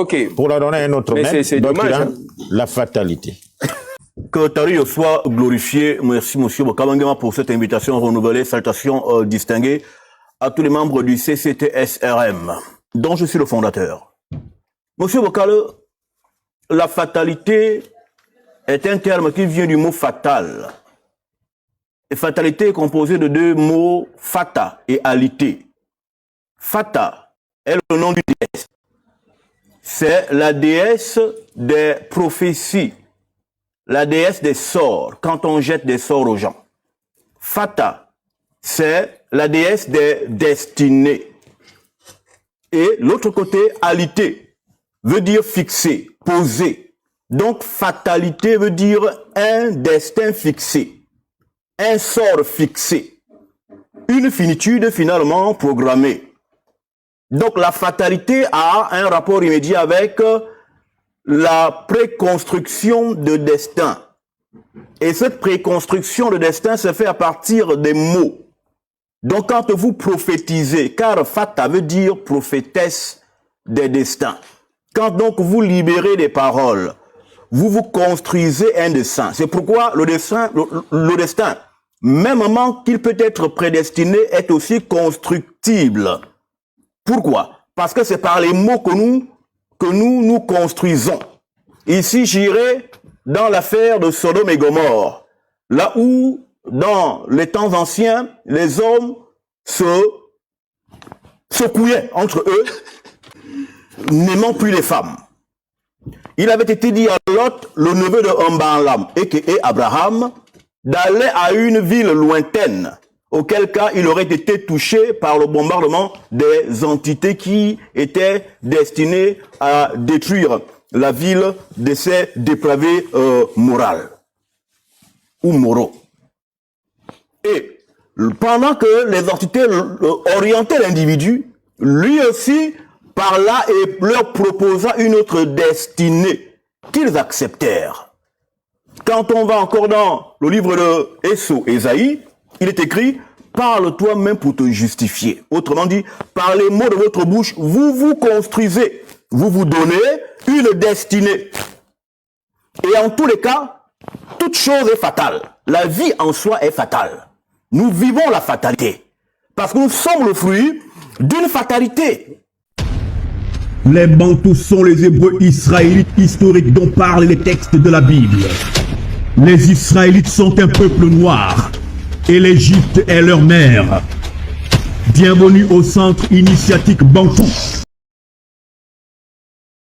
ok. Pour leur donner un autre mais c'est dommage. Hein? La fatalité. Que Tari soit glorifié. Merci, monsieur Bokamangema, pour cette invitation renouvelée. Salutations distinguées à tous les membres du CCTSRM, dont je suis le fondateur. Monsieur Bokale, la fatalité est un terme qui vient du mot fatal. Et fatalité est composée de deux mots, fata et alité. Fata est le nom d'une déesse. C'est la déesse des prophéties, la déesse des sorts, quand on jette des sorts aux gens. Fata, c'est la déesse des destinées. Et l'autre côté, alité, veut dire fixé, posé. Donc fatalité veut dire un destin fixé, un sort fixé, une finitude finalement programmée. Donc la fatalité a un rapport immédiat avec la préconstruction de destin. Et cette préconstruction de destin se fait à partir des mots. Donc quand vous prophétisez, car fata veut dire prophétesse des destins. Quand donc vous libérez des paroles, vous vous construisez un destin. C'est pourquoi le destin, mêmement qu'il peut être prédestiné, est aussi constructible. Pourquoi? Parce que c'est par les mots que nous construisons. Ici, j'irai dans l'affaire de Sodome et Gomorrhe, là où, dans les temps anciens, les hommes se couillaient entre eux, n'aimant plus les femmes. Il avait été dit à Lot, le neveu de Ambalam, et Abraham, d'aller à une ville lointaine, auquel cas il aurait été touché par le bombardement des entités qui étaient destinées à détruire la ville de ces dépravés moraux ou moraux. Et pendant que les entités orientaient l'individu, lui aussi parla et leur proposa une autre destinée qu'ils acceptèrent. Quand on va encore dans le livre de Ésaïe, il est écrit « Parle toi-même pour te justifier ». Autrement dit, par les mots de votre bouche, vous vous construisez, vous vous donnez une destinée. Et en tous les cas, toute chose est fatale. La vie en soi est fatale. Nous vivons la fatalité. Parce que nous sommes le fruit d'une fatalité. Les Bantous sont les Hébreux israélites historiques dont parlent les textes de la Bible. Les Israélites sont un peuple noir et l'Égypte est leur mère. Bienvenue au centre initiatique Bantou.